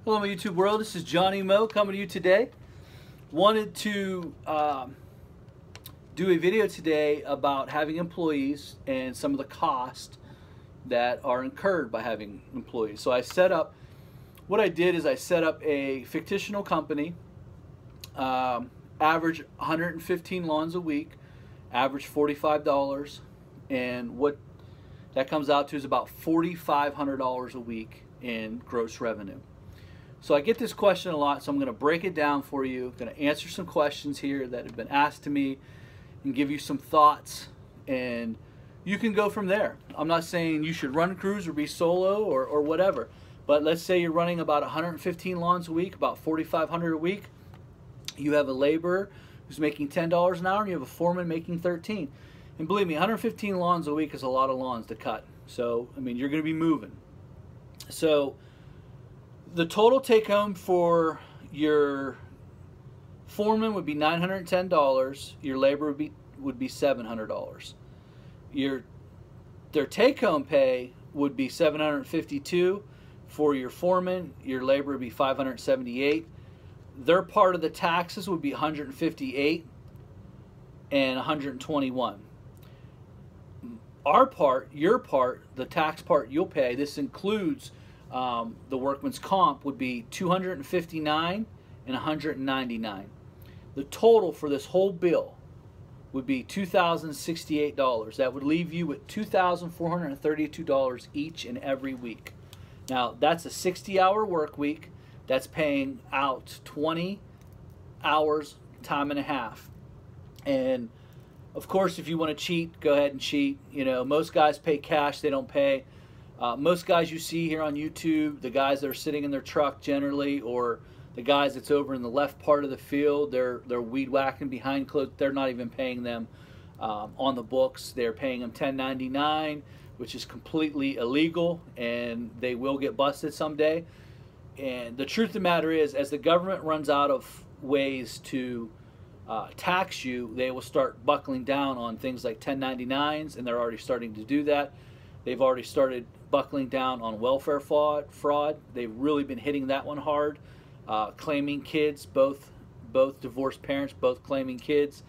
Hello, my YouTube world. This is Johnny Mo coming to you today. Wanted to do a video today about having employees and some of the costs that are incurred by having employees. So what I did is I set up a fictional company, average 115 lawns a week, average $45, and what that comes out to is about $4,500 a week in gross revenue. So I get this question a lot, so I'm going to break it down for you. I'm going to answer some questions here that have been asked to me and give you some thoughts, and you can go from there. I'm not saying you should run crews or be solo or whatever, but let's say you're running about 115 lawns a week, about $4,500 a week. You have a laborer who's making $10 an hour, and you have a foreman making $13. And believe me, 115 lawns a week is a lot of lawns to cut. So, I mean, you're going to be moving. So the total take home for your foreman would be $910. Your labor would be $700. Their take home pay would be $752 for your foreman. Your labor would be $578. Their part of the taxes would be $158 and $121. Our part, your part, the tax part you'll pay, this includes the workman's comp, would be $259 and $199. The total for this whole bill would be $2,068. That would leave you with $2,432 each and every week. Now, that's a 60-hour work week. That's paying out 20 hours, time and a half. And of course, if you want to cheat, go ahead and cheat. You know, most guys pay cash. They don't pay. Most guys you see here on YouTube, the guys that are sitting in their truck generally, or the guys that's over in the left part of the field, they're weed whacking behind clothes. They're not even paying them on the books. They're paying them $10.99, which is completely illegal, and they will get busted someday. And the truth of the matter is, as the government runs out of ways to tax you, they will start buckling down on things like 1099s, and they're already starting to do that. They've already started buckling down on welfare fraud. They've really been hitting that one hard, claiming kids, both divorced parents, both claiming kids.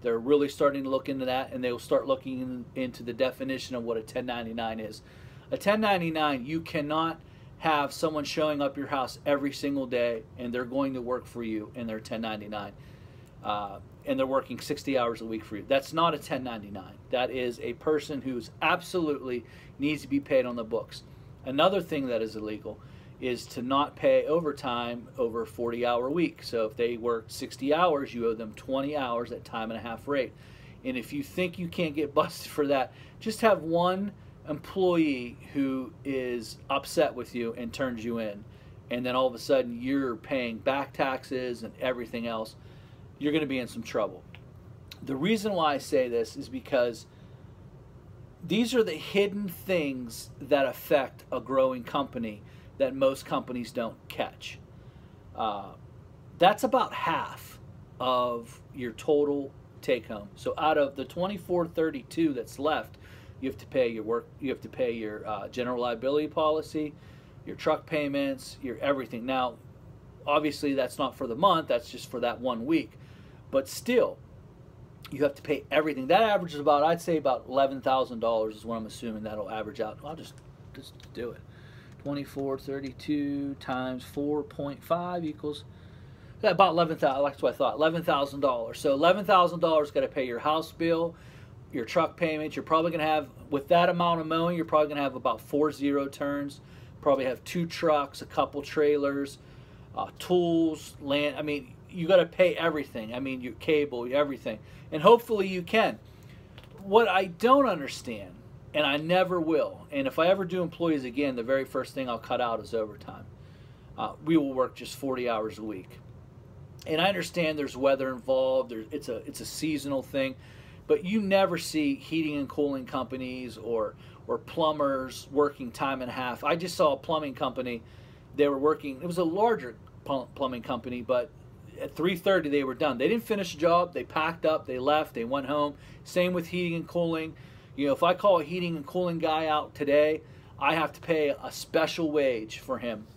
They're really starting to look into that, and they will start looking into the definition of what a 1099 is. A 1099, you cannot have someone showing up your house every single day, and they're going to work for you, and they're 1099. And they're working 60 hours a week for you. That's not a 1099. That is a person who's absolutely needs to be paid on the books. Another thing that is illegal is to not pay overtime over a 40-hour week. So if they work 60 hours, you owe them 20 hours at time and a half rate. And if you think you can't get busted for that, just have one employee who is upset with you and turns you in, and then all of a sudden you're paying back taxes and everything else. You're going to be in some trouble. The reason why I say this is because these are the hidden things that affect a growing company that most companies don't catch. That's about half of your total take home. So out of the $2,432 that's left, you have to pay your general liability policy, your truck payments, your everything. Now, obviously that's not for the month, that's just for that 1 week. But still, you have to pay everything. That averages about, I'd say about $11,000 is what I'm assuming that'll average out. I'll just do it. 2432 times 4.5 equals about $11,000. That's what I thought. $11,000. So $11,000 got to pay your house bill, your truck payments. You're probably going to have, with that amount of mowing, you're probably going to have about 4 zero turns. Probably have 2 trucks, a couple trailers, tools, land. I mean, you got to pay everything. I mean, your cable, everything. And hopefully you can. What I don't understand, and I never will, and if I ever do employees again, the very first thing I'll cut out is overtime. We will work just 40 hours a week. And I understand there's weather involved. It's a seasonal thing. But you never see heating and cooling companies or plumbers working time and a half. I just saw a plumbing company. They were working, it was a larger plumbing company, but at 3:30 they were done. They didn't finish the job. They packed up, they left, they went home. Same with heating and cooling. You know, if I call a heating and cooling guy out today, I have to pay a special wage for him.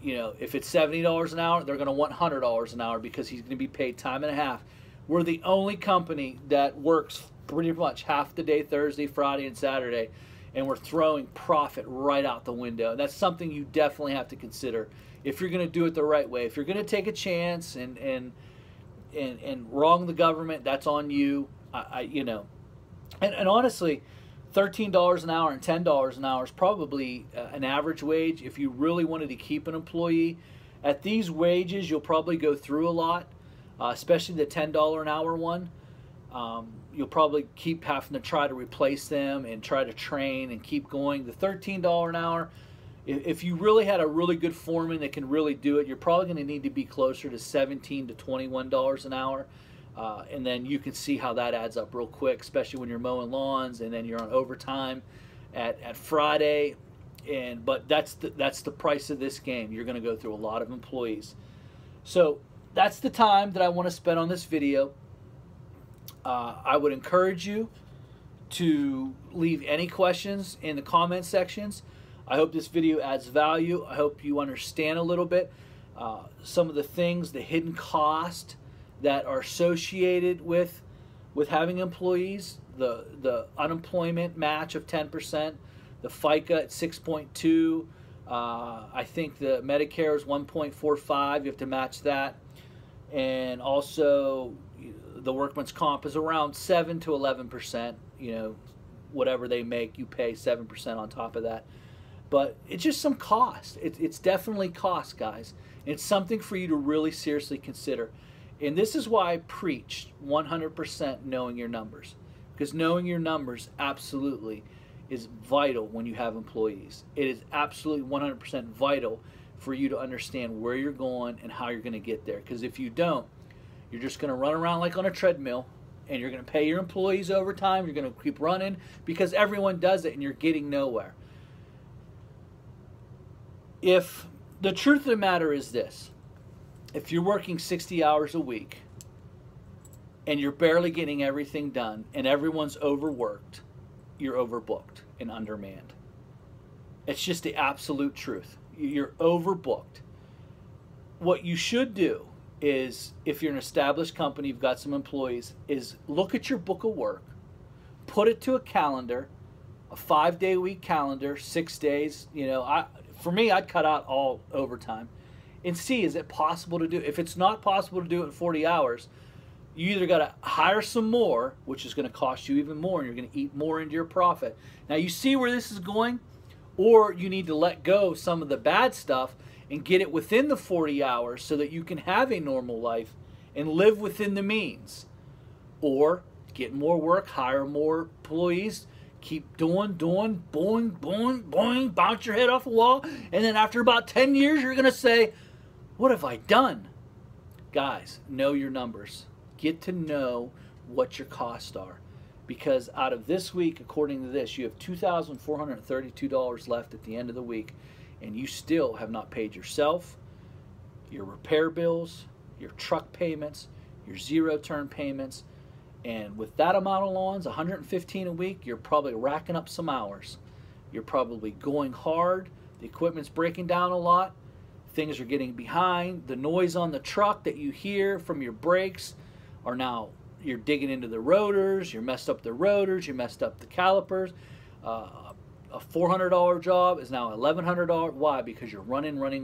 if it's $70 an hour, they're going to want $100 an hour because he's going to be paid time and a half. We're the only company that works pretty much half the day, Thursday, Friday, and Saturday, and we're throwing profit right out the window. That's something you definitely have to consider if you're going to do it the right way. If you're going to take a chance and wrong the government, that's on you. And honestly, $13 an hour and $10 an hour is probably an average wage. If you really wanted to keep an employee at these wages, you'll probably go through a lot, especially the $10 an hour one. You'll probably keep having to try to replace them and try to train and keep going. The $13 an hour, if you really had a really good foreman that can really do it, you're probably going to need to be closer to $17 to $21 an hour. And then you can see how that adds up real quick, especially when you're mowing lawns and then you're on overtime at Friday. But that's the price of this game. You're going to go through a lot of employees. So that's the time that I want to spend on this video. I would encourage you to leave any questions in the comment sections. I hope this video adds value. I hope you understand a little bit some of the things, the hidden cost that are associated with having employees, the unemployment match of 10%, the FICA at 6.2, I think the Medicare is 1.45, you have to match that, and also the workman's comp is around 7 to 11%, whatever they make, you pay 7% on top of that. But it's just some cost. It's definitely cost, guys. It's something for you to really seriously consider. And this is why I preach 100% knowing your numbers. Because knowing your numbers absolutely is vital when you have employees. It is absolutely 100% vital for you to understand where you're going and how you're going to get there. Because if you don't, you're just going to run around like on a treadmill, and you're going to pay your employees overtime. You're going to keep running because everyone does it, and you're getting nowhere. If the truth of the matter is this, if you're working 60 hours a week and you're barely getting everything done and everyone's overworked, you're overbooked and undermanned. It's just the absolute truth. You're overbooked. What you should do is, if you're an established company, you've got some employees, is look at your book of work, put it to a calendar, a 5-day-a-week calendar, 6 days. For me, I'd cut out all overtime and see, is it possible to do? If it's not possible to do it in 40 hours, you either got to hire some more, which is going to cost you even more, and you're going to eat more into your profit. Now, you see where this is going? Or you need to let go of some of the bad stuff and get it within the 40 hours so that you can have a normal life and live within the means. Or get more work, hire more employees, keep doing, boing, boing, bounce your head off a wall, and then after about 10 years, you're going to say, what have I done? Guys, know your numbers. Get to know what your costs are. Because out of this week, according to this, you have $2,432 left at the end of the week, and you still have not paid yourself, your repair bills, your truck payments, your zero-turn payments. And with that amount of lawns, 115 a week, you're probably racking up some hours. You're probably going hard. The equipment's breaking down a lot. Things are getting behind. The noise on the truck that you hear from your brakes are now, you're digging into the rotors, you messed up the rotors, you messed up the calipers. A $400 job is now $1,100. Why? Because you're running, and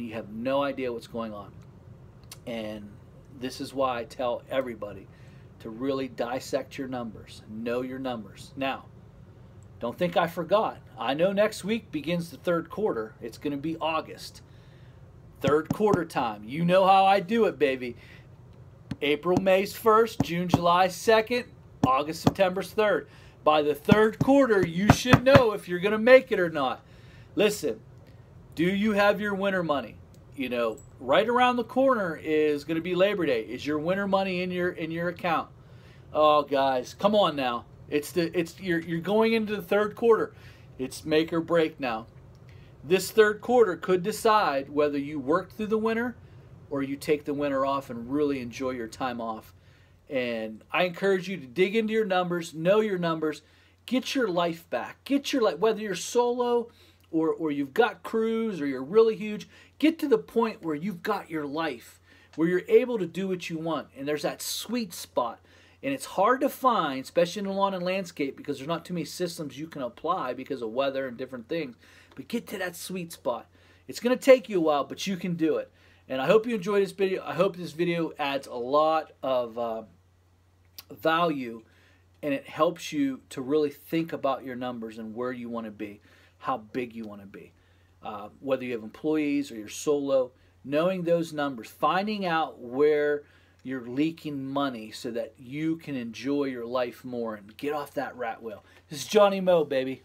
you have no idea what's going on. And this is why I tell everybody to really dissect your numbers, know your numbers. Now, don't think I forgot. I know next week begins the third quarter. It's going to be August. Third quarter time. You know how I do it, baby. April, May's 1st, June, July 2nd, August, September's 3rd. By the third quarter, you should know if you're going to make it or not. Listen, do you have your winter money? Right around the corner is going to be Labor Day. Is your winter money in your account? Oh, guys, come on now. You're going into the third quarter. It's make or break now. This third quarter could decide whether you work through the winter or you take the winter off and really enjoy your time off. And I encourage you to dig into your numbers, know your numbers, get your life back. Get your life, whether you're solo or you've got crews, or you're really huge, get to the point where you've got your life, where you're able to do what you want. And there's that sweet spot. And it's hard to find, especially in the lawn and landscape, because there's not too many systems you can apply because of weather and different things. But get to that sweet spot. It's going to take you a while, but you can do it. And I hope you enjoyed this video. I hope this video adds a lot of value, and it helps you to really think about your numbers and where you want to be, how big you want to be. Whether you have employees or you're solo, knowing those numbers, finding out where you're leaking money so that you can enjoy your life more and get off that rat wheel. This is Johnny Moe, baby.